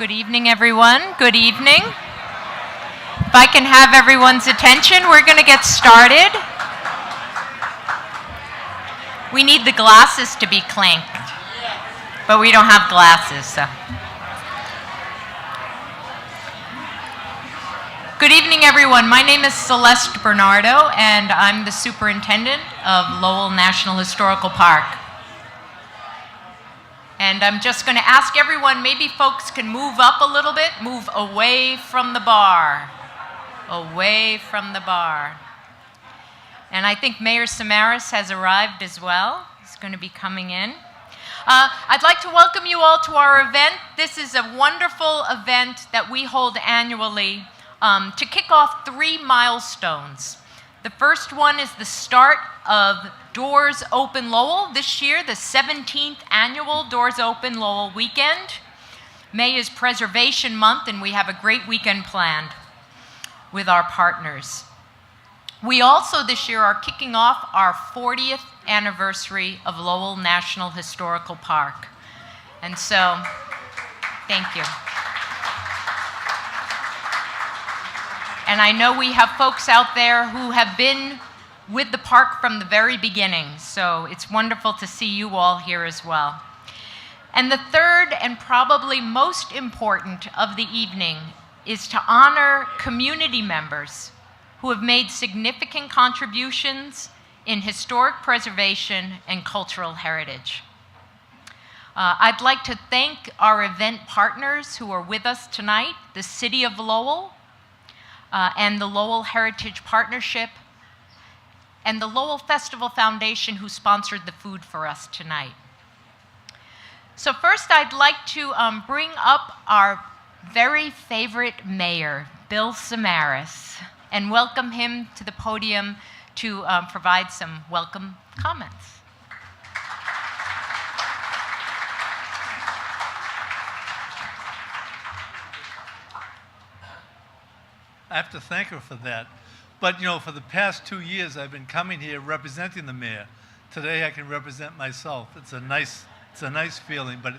Good evening, everyone. Good evening. If I can have everyone's attention, we're going to get started. We need the glasses to be clanked, but we don't have glasses, so. Good evening, everyone. My name is Celeste Bernardo, and I'm the superintendent of Lowell National Historical Park. And I'm just going to ask everyone, maybe folks can move up a little bit, move away from the bar. Away from the bar. And I think Mayor Samaras has arrived as well. He's going to be coming in. I'd like to welcome you all to our event. This is a wonderful event that we hold annually to kick off 3 milestones. The first one is the start of Doors Open Lowell this year, the 17th annual Doors Open Lowell weekend. May is Preservation Month, and we have a great weekend planned with our partners. We also this year are kicking off our 40th anniversary of Lowell National Historical Park. And so, thank you. And I know we have folks out there who have been with the park from the very beginning, so it's wonderful to see you all here as well. And the third and probably most important of the evening is to honor community members who have made significant contributions in historic preservation and cultural heritage. I'd like to thank our event partners who are with us tonight, the City of Lowell, and the Lowell Heritage Partnership, and the Lowell Festival Foundation, who sponsored the food for us tonight. So first, I'd like to bring up our very favorite mayor, Bill Samaras, and welcome him to the podium to provide some welcome comments. I have to thank her for that. But, you know, for the past 2 years, I've been coming here representing the mayor. Today, I can represent myself. It's a nice feeling, but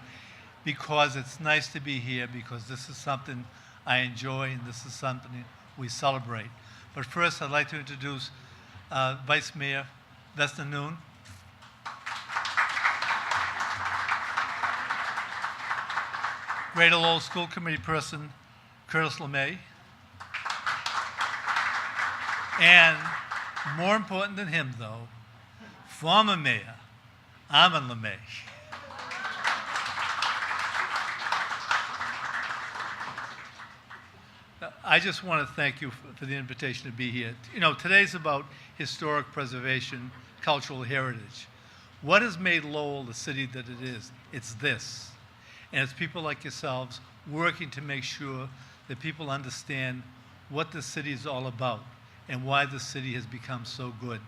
because it's nice to be here, because this is something I enjoy, and this is something we celebrate. But first, I'd like to introduce Vice Mayor Vesta Noon. Greater Lowell School Committee person, Curtis LeMay. And more important than him, though, former Mayor Armand LeMay. I just want to thank you for the invitation to be here. You know, today's about historic preservation, cultural heritage. What has made Lowell the city that it is? It's this. And it's people like yourselves working to make sure that people understand what the city is all about and why the city has become so good.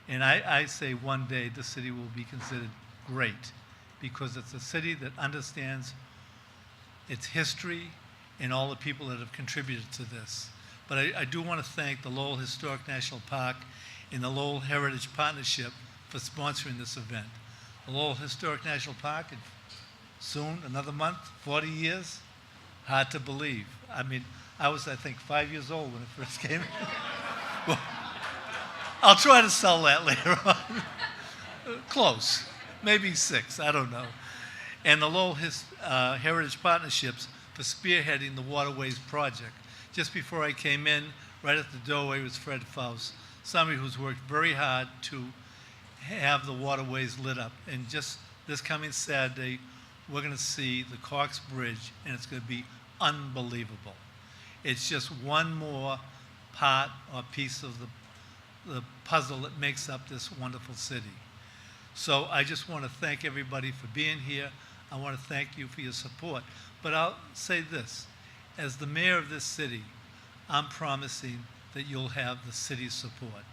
And I say one day the city will be considered great because it's a city that understands its history and all the people that have contributed to this. But I do want to thank the Lowell Historic National Park and the Lowell Heritage Partnership for sponsoring this event. The Lowell Historic National Park, soon, another month, 40 years, hard to believe. I mean, I was, I think, 5 years old when it first came. Well, I'll try to sell that later on. Close, maybe 6, I don't know. And the Lowell Heritage Partnerships for spearheading the Waterways Project. Just before I came in, right at the doorway was Fred Faust, somebody who's worked very hard to have the waterways lit up. And just this coming Saturday, we're going to see the Cox Bridge, and it's going to be unbelievable. It's just one more part or piece of the puzzle that makes up this wonderful city. So I just want to thank everybody for being here. I want to thank you for your support. But I'll say this, as the mayor of this city, I'm promising that you'll have the city's support.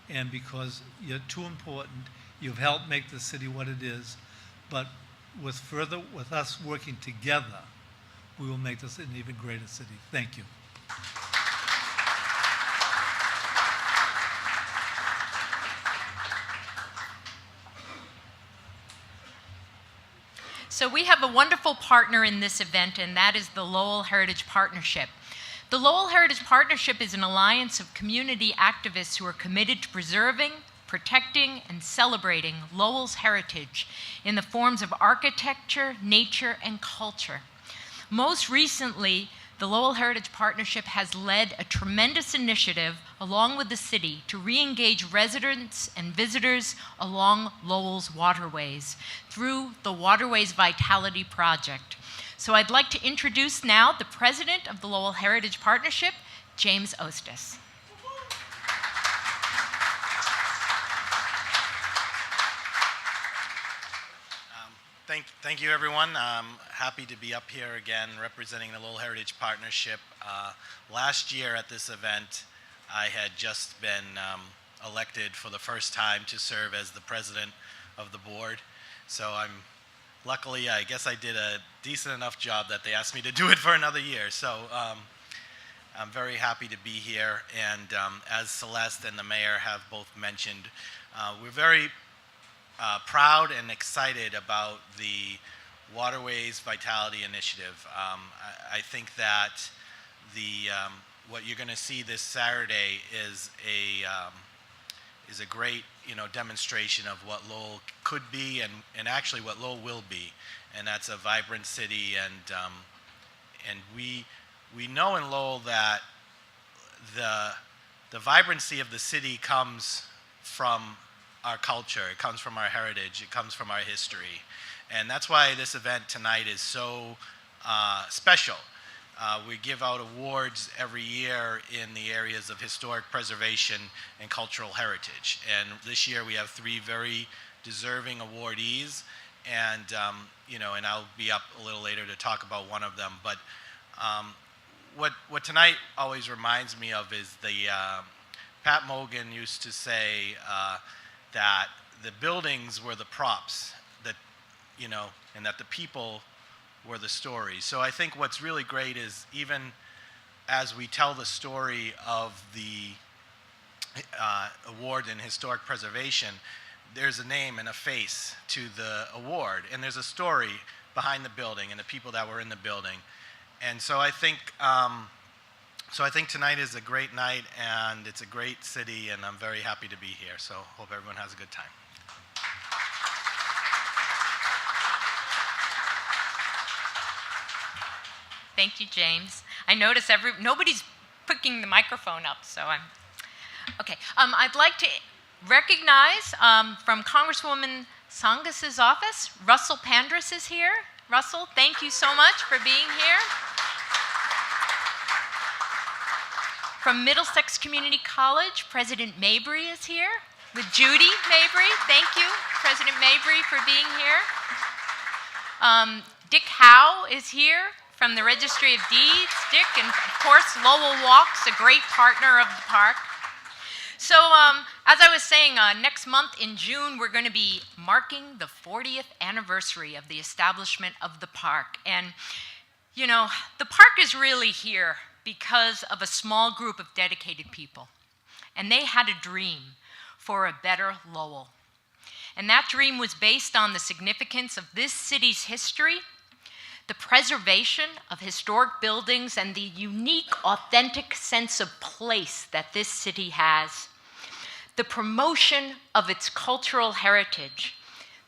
And because you're too important, you've helped make the city what it is, but with us working together, we will make this an even greater city. Thank you. So we have a wonderful partner in this event, and that is the Lowell Heritage Partnership. The Lowell Heritage Partnership is an alliance of community activists who are committed to preserving, protecting, and celebrating Lowell's heritage in the forms of architecture, nature, and culture. Most recently, the Lowell Heritage Partnership has led a tremendous initiative along with the city to re-engage residents and visitors along Lowell's waterways through the Waterways Vitality Project. So I'd like to introduce now the president of the Lowell Heritage Partnership, James Ostis. Thank you, everyone. I'm happy to be up here again representing the Lowell Heritage Partnership. Last year at this event, I had just been elected for the first time to serve as the president of the board. So luckily, I guess I did a decent enough job that they asked me to do it for another year. So I'm very happy to be here. And as Celeste and the mayor have both mentioned, we're very proud and excited about the Waterways Vitality Initiative. I think that what you're going to see this Saturday is a great demonstration of what Lowell could be and actually what Lowell will be, and that's a vibrant city. And we know in Lowell that the vibrancy of the city comes from our culture, it comes from our heritage, it comes from our history. And that's why this event tonight is so special. We give out awards every year in the areas of historic preservation and cultural heritage. And this year we have 3 very deserving awardees. And, and I'll be up a little later to talk about one of them. But what tonight always reminds me of is Pat Mogan used to say, that the buildings were the props, that, and that the people were the story. So I think what's really great is even as we tell the story of the award in historic preservation, there's a name and a face to the award, and there's a story behind the building and the people that were in the building. And so I think tonight is a great night, and it's a great city, and I'm very happy to be here. So hope everyone has a good time. Thank you, James. I notice nobody's picking the microphone up, so I'm okay. I'd like to recognize from Congresswoman Sangas's office, Russell Pandrus is here. Russell, thank you so much for being here. From Middlesex Community College, President Mabry is here with Judy Mabry. Thank you, President Mabry, for being here. Dick Howe is here from the Registry of Deeds. Dick, and of course, Lowell Walks, a great partner of the park. So as I was saying, next month in June, we're going to be marking the 40th anniversary of the establishment of the park. And, the park is really here because of a small group of dedicated people. And they had a dream for a better Lowell. And that dream was based on the significance of this city's history, the preservation of historic buildings, and the unique, authentic sense of place that this city has, the promotion of its cultural heritage.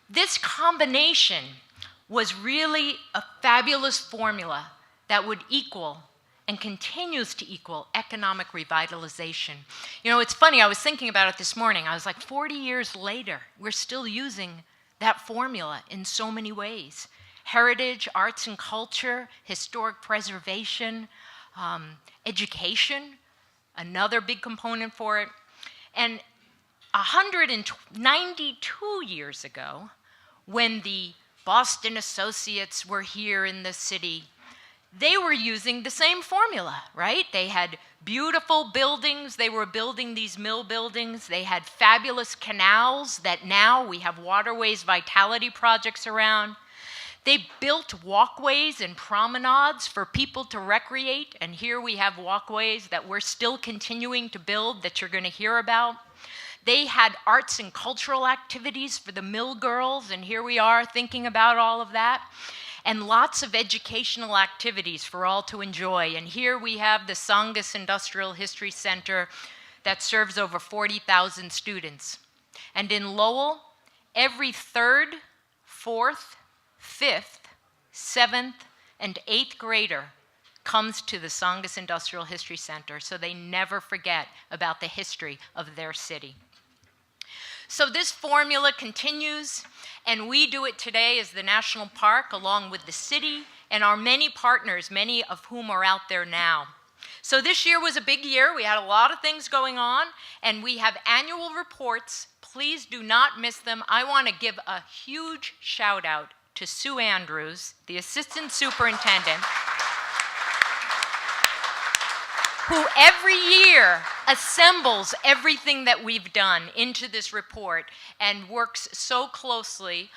This combination was really a fabulous formula that would equal and continues to equal economic revitalization. It's funny, I was thinking about it this morning. I was like, 40 years later, we're still using that formula in so many ways. Heritage, arts and culture, historic preservation, education, another big component for it. And 192 years ago, when the Boston Associates were here in the city, they were using the same formula, right? They had beautiful buildings. They were building these mill buildings. They had fabulous canals that now we have waterways vitality projects around. They built walkways and promenades for people to recreate, and here we have walkways that we're still continuing to build that you're going to hear about. They had arts and cultural activities for the mill girls, and here we are thinking about all of that. And lots of educational activities for all to enjoy. And here we have the Tsongas Industrial History Center that serves over 40,000 students. And in Lowell, every third, fourth, fifth, seventh, and eighth grader comes to the Tsongas Industrial History Center, so they never forget about the history of their city. So this formula continues, and we do it today as the National Park, along with the city and our many partners, many of whom are out there now. So this year was a big year. We had a lot of things going on, and we have annual reports. Please do not miss them. I want to give a huge shout out to Sue Andrews, the Assistant Superintendent, who every year assembles everything that we've done into this report and works so closely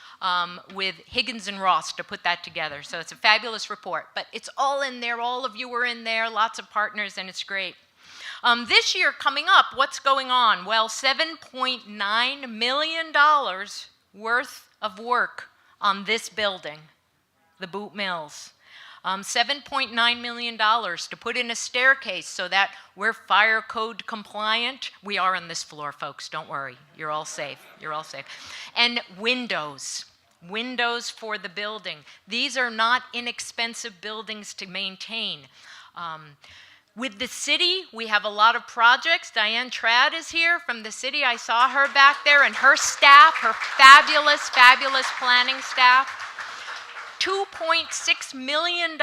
with Higgins and Ross to put that together. So it's a fabulous report, but it's all in there. All of you are in there, lots of partners, and it's great. This year coming up, what's going on? Well, $7.9 million worth of work on this building, the Boot Mills. $7.9 million to put in a staircase so that we're fire code compliant. We are on this floor, folks. Don't worry. You're all safe. You're all safe. And windows. Windows for the building. These are not inexpensive buildings to maintain. With the city, we have a lot of projects. Diane Trad is here from the city. I saw her back there, and her staff, her fabulous, fabulous planning staff. $2.6 million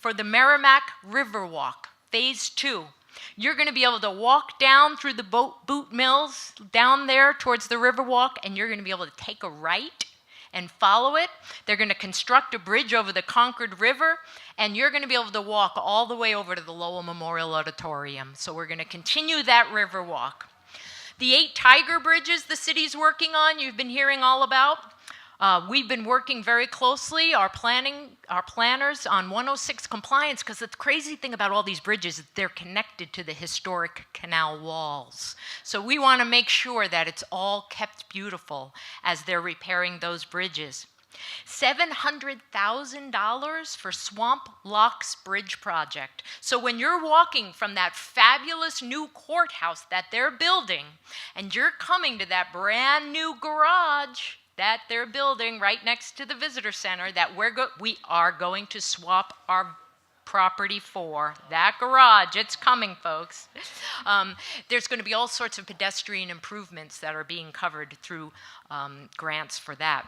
for the Merrimack Riverwalk, Phase 2. You're going to be able to walk down through the Boot Mills down there towards the Riverwalk, and you're going to be able to take a right and follow it. They're going to construct a bridge over the Concord River, and you're going to be able to walk all the way over to the Lowell Memorial Auditorium. So we're going to continue that Riverwalk. The 8 Tiger Bridges the city's working on, you've been hearing all about. We've been working very closely, our planners, on 106 compliance, because the crazy thing about all these bridges is they're connected to the historic canal walls. So we want to make sure that it's all kept beautiful as they're repairing those bridges. $700,000 for Swamp Locks Bridge project. So when you're walking from that fabulous new courthouse that they're building, and you're coming to that brand new garage that they're building right next to the visitor center that we are going to swap our property for. That garage, it's coming, folks. There's going to be all sorts of pedestrian improvements that are being covered through grants for that.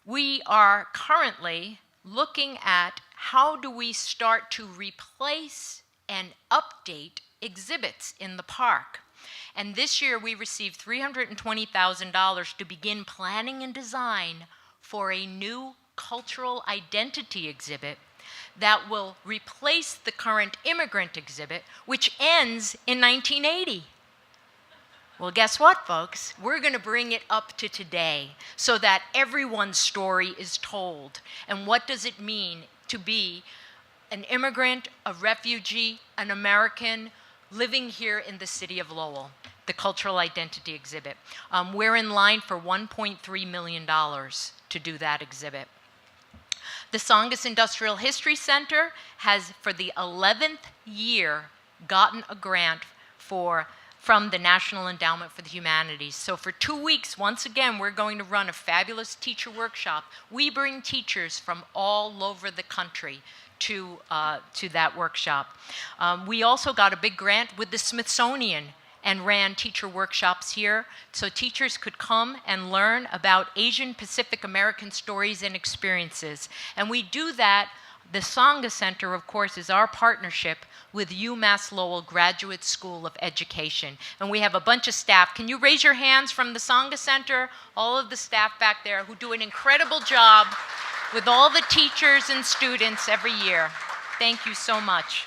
We are currently looking at how do we start to replace and update exhibits in the park. And this year we received $320,000 to begin planning and design for a new cultural identity exhibit that will replace the current immigrant exhibit, which ends in 1980. Well, guess what, folks? We're going to bring it up to today so that everyone's story is told. And what does it mean to be an immigrant, a refugee, an American living here in the city of Lowell? The cultural identity exhibit. We're in line for $1.3 million to do that exhibit. The Tsongas Industrial History Center has, for the 11th year, gotten a grant from the National Endowment for the Humanities. So for 2 weeks, once again, we're going to run a fabulous teacher workshop. We bring teachers from all over the country to that workshop. We also got a big grant with the Smithsonian and ran teacher workshops here so teachers could come and learn about Asian Pacific American stories and experiences. And we do that. The Tsongas Center, of course, is our partnership with UMass Lowell Graduate School of Education. And we have a bunch of staff. Can you raise your hands from the Tsongas Center? All of the staff back there who do an incredible job with all the teachers and students every year. Thank you so much.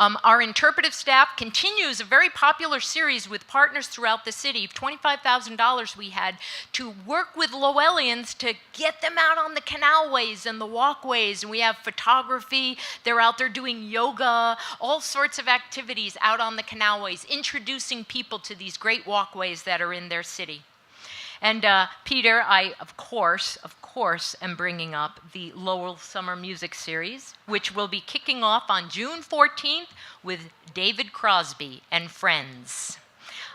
Our interpretive staff continues a very popular series with partners throughout the city. $25,000 we had to work with Lowellians to get them out on the canalways and the walkways. And we have photography. They're out there doing yoga, all sorts of activities out on the canalways, introducing people to these great walkways that are in their city. And Peter, I, of course, am bringing up the Lowell Summer Music Series, which will be kicking off on June 14th with David Crosby and friends.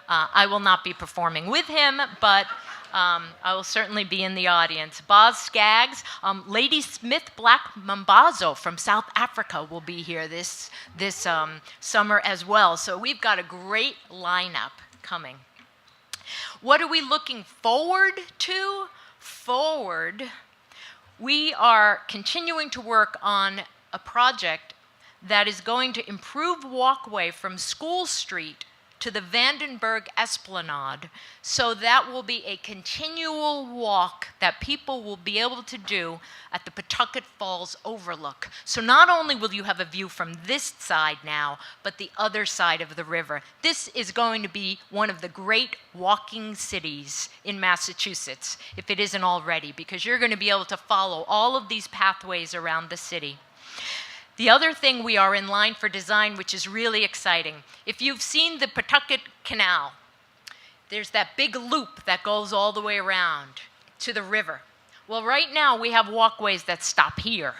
I will not be performing with him, but I will certainly be in the audience. Boz Skaggs, Lady Smith Black Mambazo from South Africa will be here this summer as well. So we've got a great lineup coming. What are we looking forward to? We are continuing to work on a project that is going to improve walkway from School Street to the Vandenberg Esplanade. So that will be a continual walk that people will be able to do at the Pawtucket Falls overlook. So not only will you have a view from this side now, but the other side of the river. This is going to be one of the great walking cities in Massachusetts, if it isn't already, because you're going to be able to follow all of these pathways around the city. The other thing we are in line for design, which is really exciting, if you've seen the Pawtucket Canal, there's that big loop that goes all the way around to the river. Well, right now we have walkways that stop here,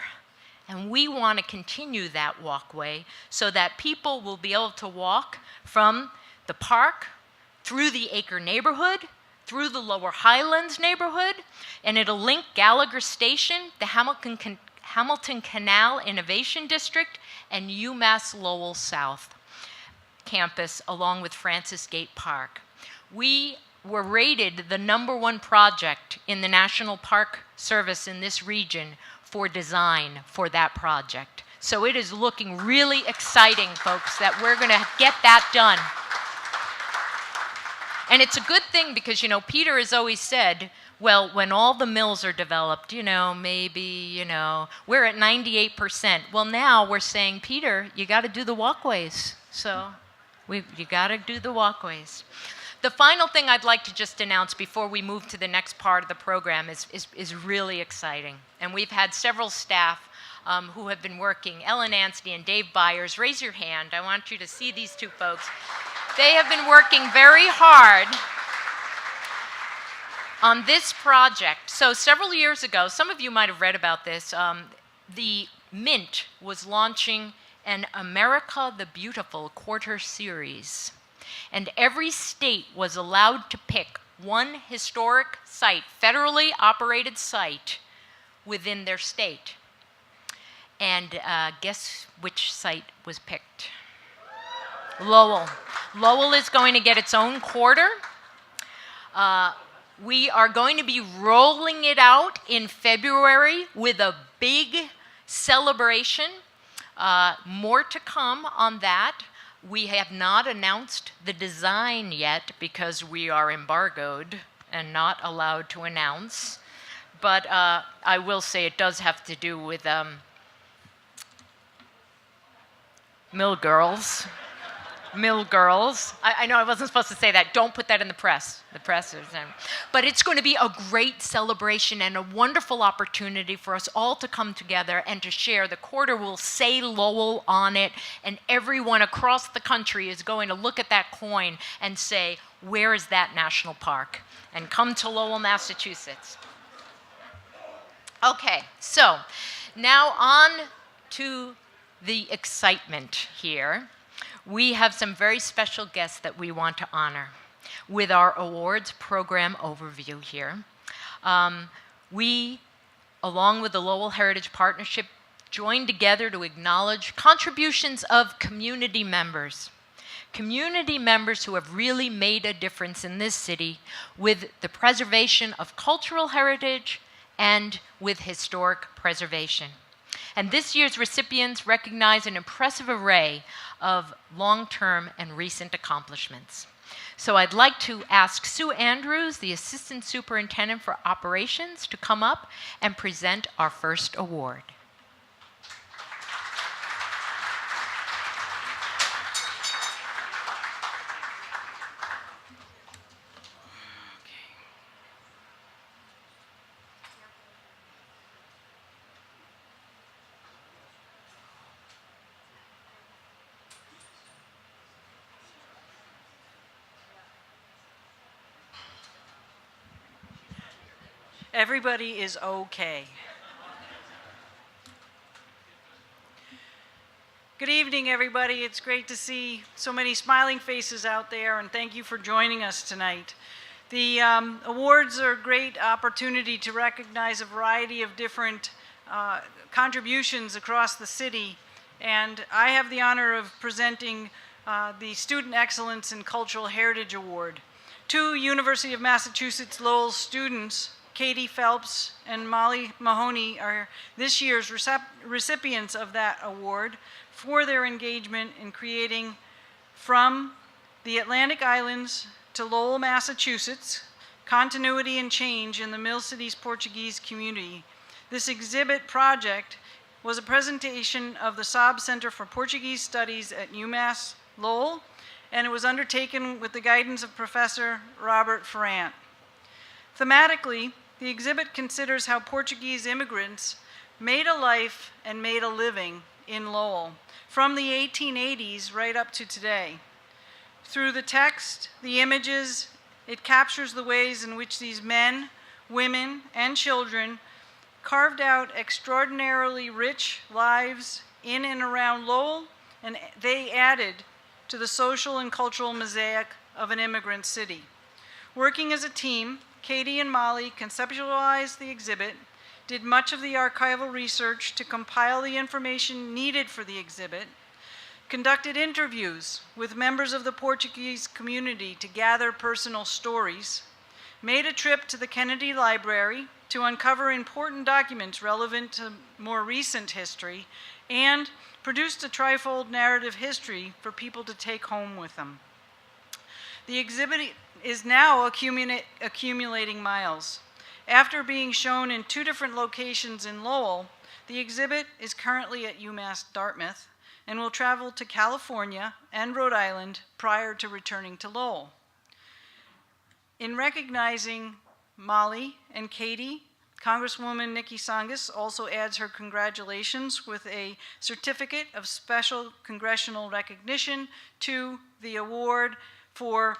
and we want to continue that walkway so that people will be able to walk from the park through the Acre neighborhood, through the Lower Highlands neighborhood, and it'll link Gallagher Station, the Hamilton Canal Innovation District, and UMass Lowell South campus, along with Francis Gate Park. We were rated the #1 project in the National Park Service in this region for design for that project. So it is looking really exciting, folks, that we're going to get that done. And it's a good thing because, you know, Peter has always said, well, when all the mills are developed, maybe, we're at 98%. Well, now we're saying, Peter, you got to do the walkways. So you got to do the walkways. The final thing I'd like to just announce before we move to the next part of the program is really exciting. And we've had several staff who have been working, Ellen Anstey and Dave Byers. Raise your hand. I want you to see these two folks. They have been working very hard on this project. So several years ago, some of you might have read about this, the Mint was launching an America the Beautiful quarter series. And every state was allowed to pick one historic site, federally operated site, within their state. And guess which site was picked? Lowell. Lowell is going to get its own quarter. We are going to be rolling it out in February with a big celebration. More to come on that. We have not announced the design yet because we are embargoed and not allowed to announce. But I will say it does have to do with mill girls. Mill girls. I know I wasn't supposed to say that. Don't put that in the press. The press is. But it's going to be a great celebration and a wonderful opportunity for us all to come together and to share. The quarter will say Lowell on it, and everyone across the country is going to look at that coin and say, where is that national park? And come to Lowell, Massachusetts. Okay, so now on to the excitement here. We have some very special guests that we want to honor with our awards program overview here. We, along with the Lowell Heritage Partnership, joined together to acknowledge contributions of community members who have really made a difference in this city with the preservation of cultural heritage and with historic preservation. And this year's recipients recognize an impressive array of long-term and recent accomplishments. So I'd like to ask Sue Andrews, the Assistant Superintendent for Operations, to come up and present our first award. Everybody is okay. Good evening, everybody. It's great to see so many smiling faces out there, and thank you for joining us tonight. The awards are a great opportunity to recognize a variety of different contributions across the city, and I have the honor of presenting the Student Excellence in Cultural Heritage Award. Two University of Massachusetts Lowell students, Katie Phelps and Molly Mahoney, are this year's recipients of that award for their engagement in creating From the Atlantic Islands to Lowell, Massachusetts, Continuity and Change in the Mill Cities Portuguese Community. This exhibit project was a presentation of the Saab Center for Portuguese Studies at UMass Lowell, and it was undertaken with the guidance of Professor Robert Ferrant. Thematically, the exhibit considers how Portuguese immigrants made a life and made a living in Lowell, from the 1880s right up to today. Through the text, the images, it captures the ways in which these men, women, and children carved out extraordinarily rich lives in and around Lowell, and they added to the social and cultural mosaic of an immigrant city. Working as a team, Katie and Molly conceptualized the exhibit, did much of the archival research to compile the information needed for the exhibit, conducted interviews with members of the Portuguese community to gather personal stories, made a trip to the Kennedy Library to uncover important documents relevant to more recent history, and produced a trifold narrative history for people to take home with them. The exhibit is now accumulating miles. After being shown in 2 different locations in Lowell, the exhibit is currently at UMass Dartmouth and will travel to California and Rhode Island prior to returning to Lowell. In recognizing Molly and Katie, Congresswoman Nikki Tsongas also adds her congratulations with a certificate of special congressional recognition to the award for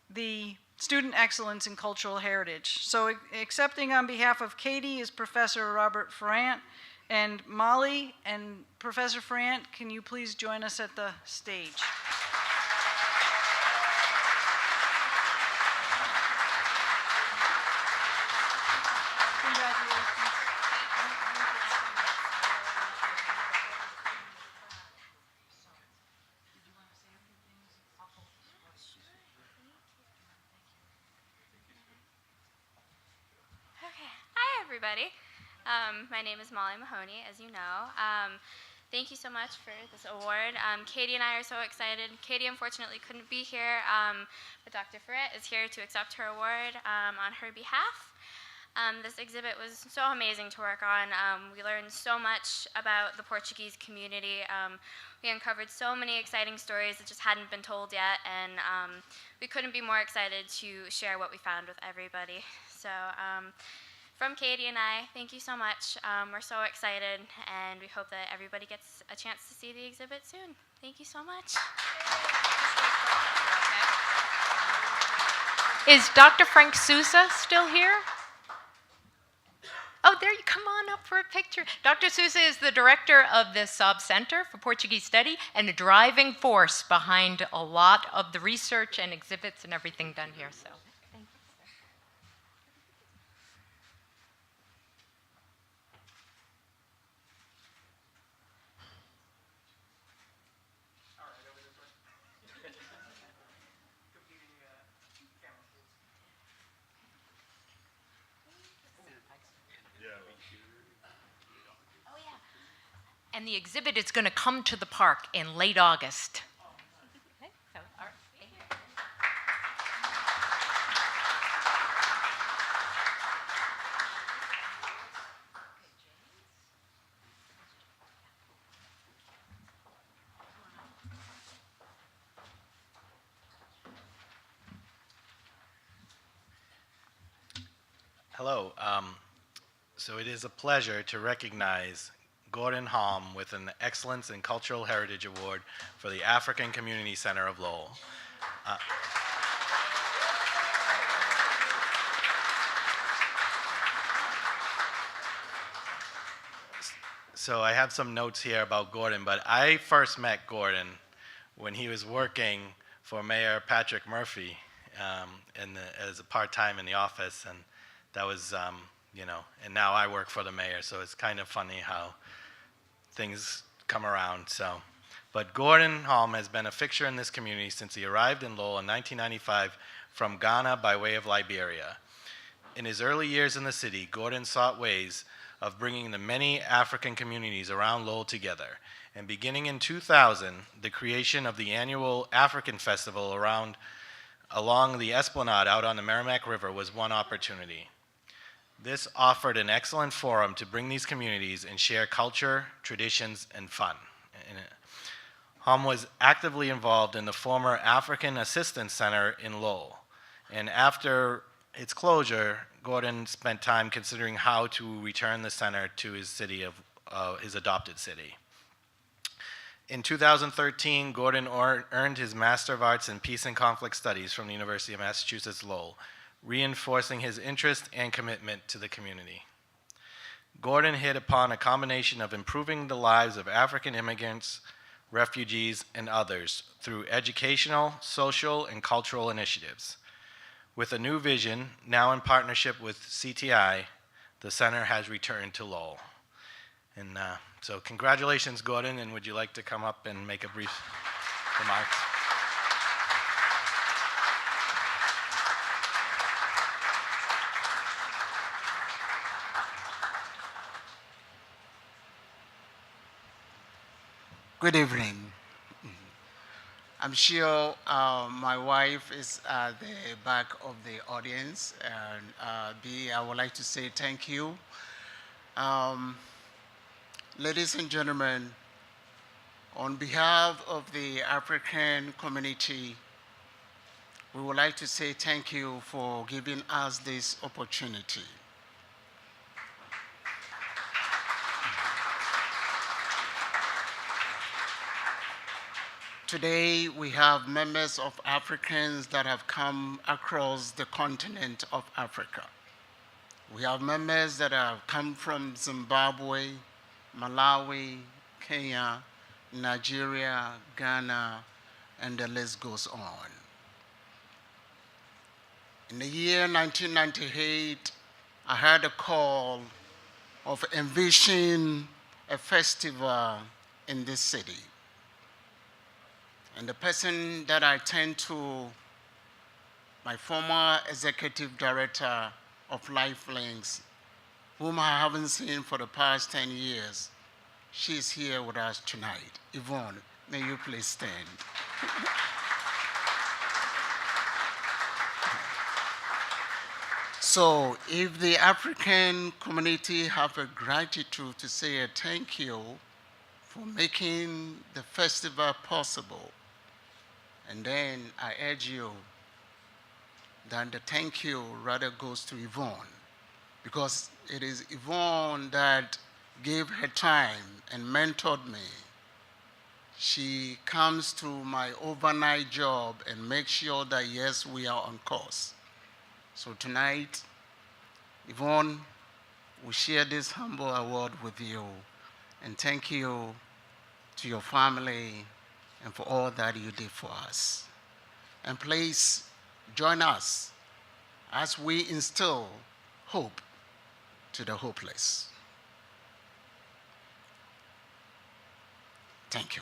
the Student Excellence in Cultural Heritage. So accepting on behalf of Katie is Professor Robert Ferrant, and Molly and Professor Ferrant, can you please join us at the stage? Everybody. My name is Molly Mahoney, as you know. Thank you so much for this award. Katie and I are so excited. Katie unfortunately couldn't be here, but Dr. Ferrant is here to accept her award on her behalf. This exhibit was so amazing to work on. We learned so much about the Portuguese community. We uncovered so many exciting stories that just hadn't been told yet, and we couldn't be more excited to share what we found with everybody. So from Katie and I, thank you so much. We're so excited, and we hope that everybody gets a chance to see the exhibit soon. Thank you so much. Is Dr. Frank Sousa still here? Oh, there you come on up for a picture. Dr. Sousa is the director of the Saab Center for Portuguese Study and a driving force behind a lot of the research and exhibits and everything done here. So. And the exhibit is going to come to the park in late August. Okay, so, all right. Hello. So it is a pleasure to recognize Gordon Halm with an Excellence in Cultural Heritage Award for the African Community Center of Lowell. so I have some notes here about Gordon, but I first met Gordon when he was working for Mayor Patrick Murphy as a part-time in the office, and that was, and now I work for the mayor, so it's kind of funny how things come around. But Gordon Holm has been a fixture in this community since he arrived in Lowell in 1995 from Ghana by way of Liberia. In his early years in the city, Gordon sought ways of bringing the many African communities around Lowell together. And beginning in 2000, the creation of the annual African Festival along the Esplanade out on the Merrimack River was one opportunity. This offered an excellent forum to bring these communities and share culture, traditions, and fun. Hom was actively involved in the former African Assistance Center in Lowell. And after its closure, Gordon spent time considering how to return the center to his city his adopted city. In 2013, Gordon earned his Master of Arts in Peace and Conflict Studies from the University of Massachusetts Lowell, reinforcing his interest and commitment to the community. Gordon hit upon a combination of improving the lives of African immigrants, refugees, and others through educational, social, and cultural initiatives. With a new vision, now in partnership with CTI, the center has returned to Lowell. And so congratulations, Gordon, and would you like to come up and make a brief remark? Good evening. I'm sure my wife is at the back of the audience, and B, I would like to say thank you. Ladies and gentlemen, on behalf of the African community, we would like to say thank you for giving us this opportunity. Today, we have members of Africans that have come across the continent of Africa. We have members that have come from Zimbabwe, Malawi, Kenya, Nigeria, Ghana, and the list goes on. In the year 1998, I had a call of envisioning a festival in this city. And the person that I turned to, my former executive director of Lifelinks, whom I haven't seen for the past 10 years, she's here with us tonight. Yvonne, may you please stand. So if the African community have a gratitude to say a thank you for making the festival possible, and then I urge you that the thank you rather goes to Yvonne, because it is Yvonne that gave her time and mentored me. She comes to my overnight job and makes sure that, yes, we are on course. So tonight, Yvonne, we share this humble award with you, and thank you to your family and for all that you did for us. And please join us as we instill hope to the hopeless. Thank you.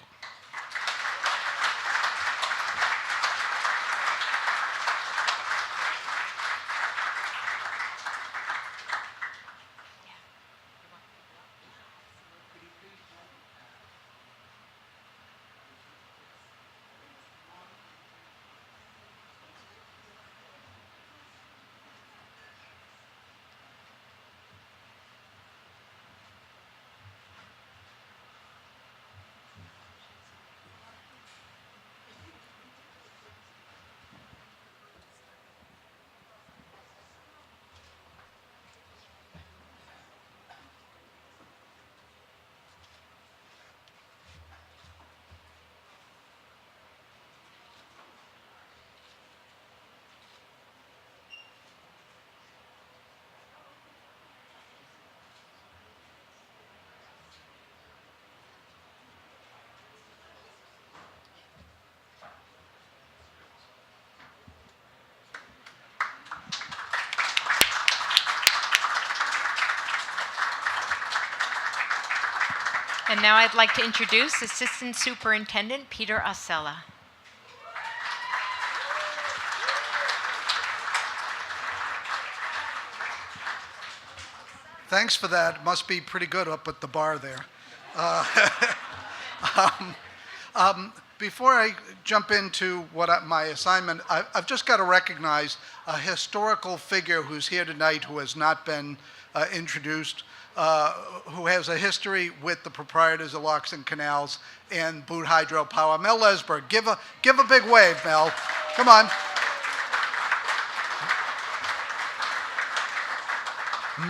And now I'd like to introduce Assistant Superintendent Peter Osella. Thanks for that. Must be pretty good up at the bar there. Before I jump into my assignment, I've just got to recognize a historical figure who's here tonight who has not been introduced, who has a history with the proprietors of Locks and Canals and Boot Hydropower. Mel Lesberg, give a big wave, Mel. Come on.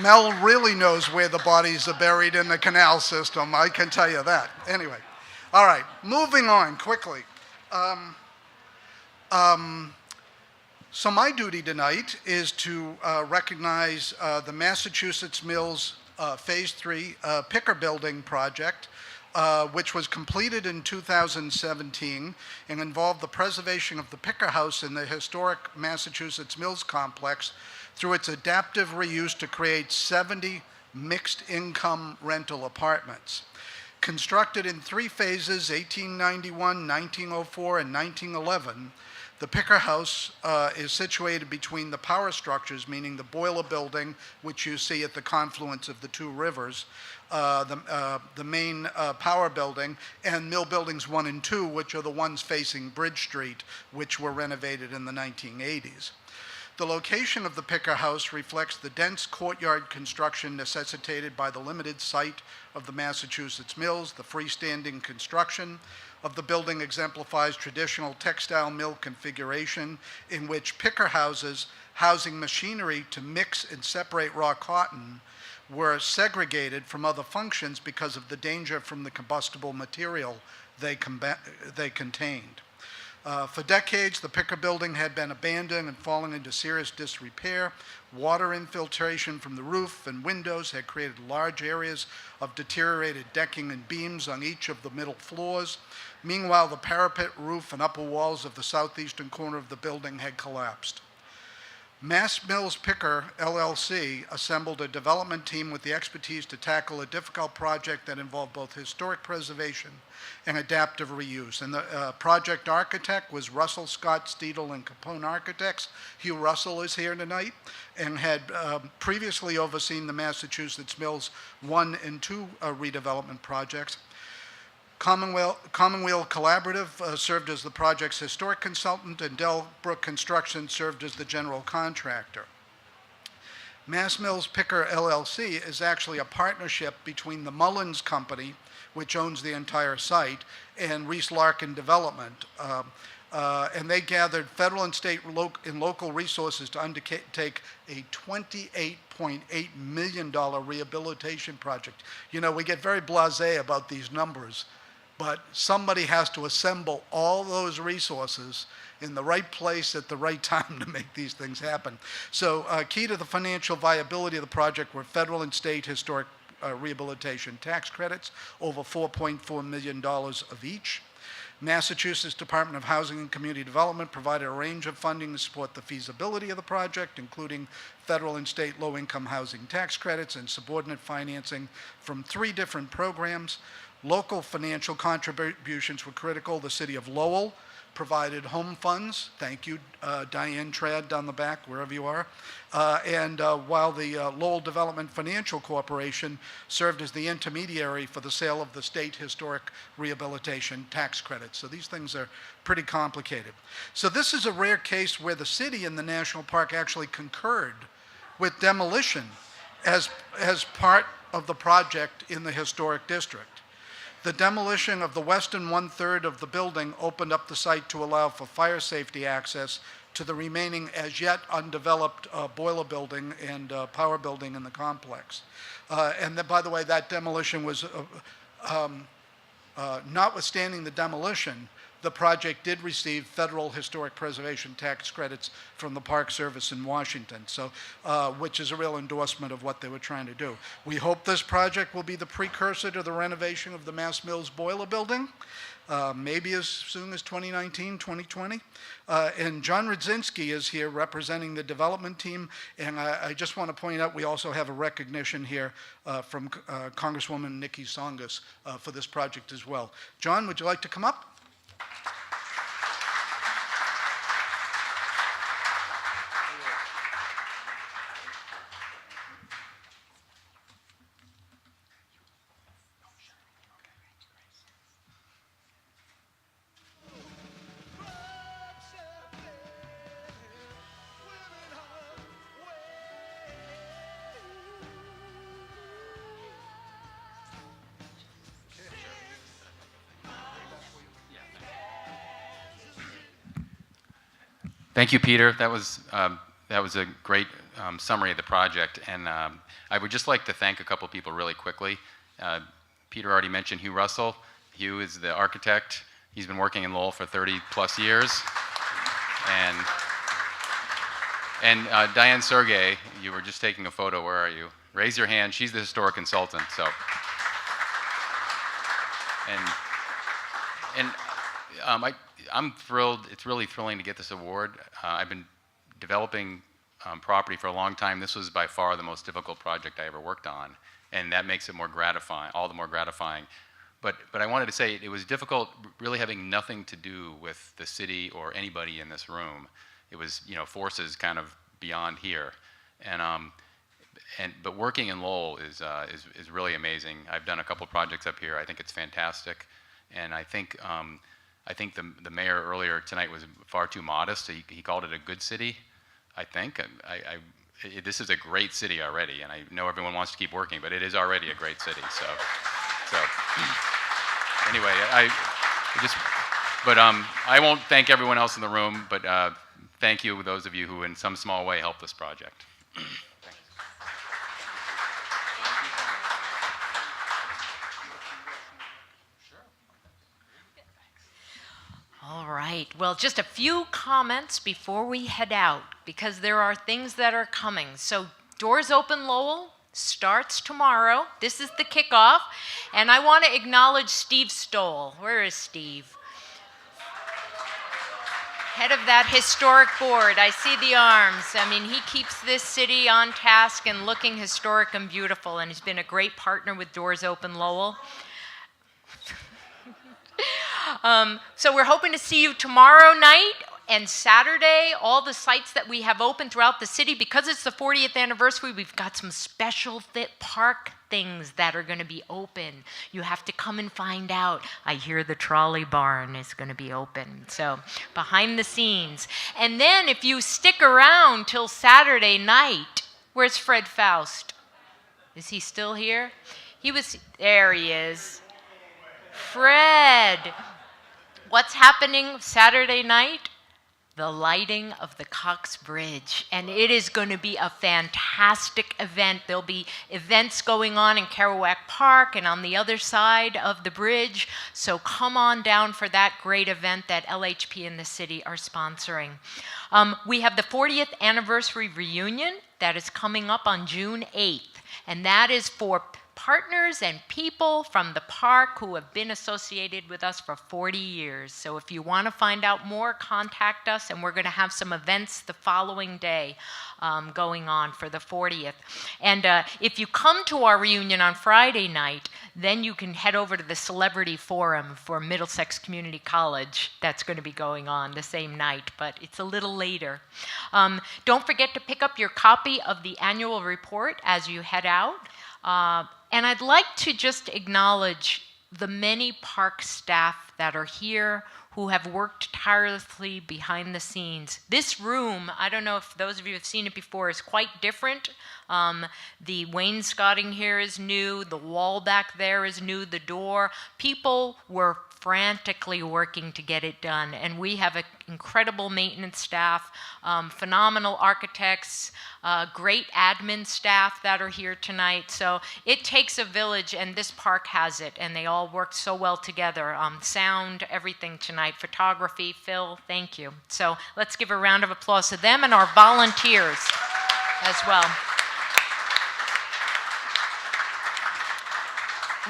Mel really knows where the bodies are buried in the canal system, I can tell you that. Anyway, all right, moving on quickly. So my duty tonight is to recognize the Massachusetts Mills Phase 3 Picker Building project, which was completed in 2017 and involved the preservation of the Picker House in the historic Massachusetts Mills complex through its adaptive reuse to create 70 mixed-income rental apartments. Constructed in 3 phases, 1891, 1904, and 1911, the Picker House is situated between the power structures, meaning the boiler building, which you see at the confluence of the 2 rivers, the main power building, and mill buildings 1 and 2, which are the ones facing Bridge Street, which were renovated in the 1980s. The location of the Picker House reflects the dense courtyard construction necessitated by the limited site of the Massachusetts Mills. The freestanding construction of the building exemplifies traditional textile mill configuration in which picker houses housing machinery to mix and separate raw cotton were segregated from other functions because of the danger from the combustible material they contained. For decades, the Picker Building had been abandoned and fallen into serious disrepair. Water infiltration from the roof and windows had created large areas of deteriorated decking and beams on each of the middle floors. Meanwhile, the parapet, roof, and upper walls of the southeastern corner of the building had collapsed. Mass Mills Picker, LLC, assembled a development team with the expertise to tackle a difficult project that involved both historic preservation and adaptive reuse. And the project architect was Russell Scott Steedle and Capone Architects. Hugh Russell is here tonight and had previously overseen the Massachusetts Mills 1 and 2 redevelopment projects. Commonweal Collaborative served as the project's historic consultant, and Delbrook Construction served as the general contractor. Mass Mills Picker LLC is actually a partnership between the Mullins Company, which owns the entire site, and Reese Larkin Development. And they gathered federal and state and local resources to undertake a $28.8 million rehabilitation project. You know, we get very blasé about these numbers, but somebody has to assemble all those resources in the right place at the right time to make these things happen. So key to the financial viability of the project were federal and state historic rehabilitation tax credits, over $4.4 million of each. Massachusetts Department of Housing and Community Development provided a range of funding to support the feasibility of the project, including federal and state low-income housing tax credits and subordinate financing from 3 different programs. Local financial contributions were critical. The city of Lowell provided home funds. Thank you, Diane Trad down the back, wherever you are. While the Lowell Development Financial Corporation served as the intermediary for the sale of the state historic rehabilitation tax credits. So these things are pretty complicated. So this is a rare case where the city and the national park actually concurred with demolition as part of the project in the historic district. The demolition of the western 1/3 of the building opened up the site to allow for fire safety access to the remaining as yet undeveloped boiler building and power building in the complex. And then, by the way, that demolition was, notwithstanding the demolition, the project did receive federal historic preservation tax credits from the Park Service in Washington, so which is a real endorsement of what they were trying to do. We hope this project will be the precursor to the renovation of the Mass Mills boiler building. maybe as soon as 2019, 2020. And John Rudzinski is here representing the development team. And I just want to point out we also have a recognition here from Congresswoman Nikki Tsongas for this project as well. John, would you like to come up? Thank you, Peter. That was a great summary of the project, and I would just like to thank a couple people really quickly. Peter already mentioned Hugh Russell. Hugh is the architect. He's been working in Lowell for 30+ years. And Diane Sergey, you were just taking a photo. Where are you? Raise your hand. She's the historic consultant. So, I'm thrilled. It's really thrilling to get this award. I've been developing property for a long time. This was by far the most difficult project I ever worked on, and that makes it more gratifying, all the more gratifying. But I wanted to say it was difficult, really having nothing to do with the city or anybody in this room. It was, forces kind of beyond here, but working in Lowell is really amazing. I've done a couple projects up here. I think it's fantastic, and I think the mayor earlier tonight was far too modest. He called it a good city. I think this is a great city already, and I know everyone wants to keep working, but it is already a great city. So anyway, I won't thank everyone else in the room, but thank you, those of you who in some small way helped this project. All right. Well, just a few comments before we head out, because there are things that are coming. So, Doors Open Lowell starts tomorrow. This is the kickoff. And I want to acknowledge Steve Stoll. Where is Steve? Head of that historic board. I see the arms. I mean, he keeps this city on task and looking historic and beautiful, and he's been a great partner with Doors Open Lowell. So we're hoping to see you tomorrow night and Saturday. All the sites that we have open throughout the city, because it's the 40th anniversary, we've got some special fit park things that are going to be open. You have to come and find out. I hear the trolley barn is going to be open. So behind the scenes. And then if you stick around till Saturday night, where's Fred Faust? Is he still here? There he is. Fred. What's happening Saturday night? The lighting of the Cox Bridge. And it is going to be a fantastic event. There'll be events going on in Kerouac Park and on the other side of the bridge. So come on down for that great event that LHP and the city are sponsoring. We have the 40th anniversary reunion that is coming up on June 8th. And that is for partners and people from the park who have been associated with us for 40 years. So if you want to find out more, contact us, and we're going to have some events the following day going on for the 40th. And if you come to our reunion on Friday night, then you can head over to the Celebrity Forum for Middlesex Community College. That's going to be going on the same night, but it's a little later. Don't forget to pick up your copy of the annual report as you head out. And I'd like to just acknowledge the many park staff that are here who have worked tirelessly behind the scenes. This room, I don't know if those of you have seen it before, is quite different. The wainscoting here is new. The wall back there is new. The door. People were frantically working to get it done. And we have an incredible maintenance staff, phenomenal architects, great admin staff that are here tonight. So it takes a village, and this park has it, and they all worked so well together. Sound, everything tonight, photography, Phil, thank you. So let's give a round of applause to them and our volunteers as well.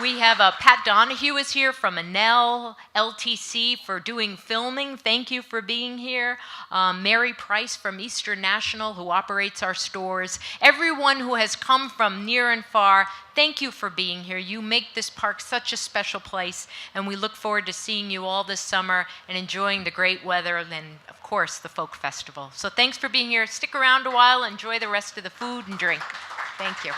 We have Pat Donahue is here from Enel LTC for doing filming. Thank you for being here. Mary Price from Eastern National, who operates our stores. Everyone who has come from near and far, thank you for being here. You make this park such a special place, and we look forward to seeing you all this summer and enjoying the great weather and, of course, the Folk Festival. So thanks for being here. Stick around a while. Enjoy the rest of the food and drink. Thank you.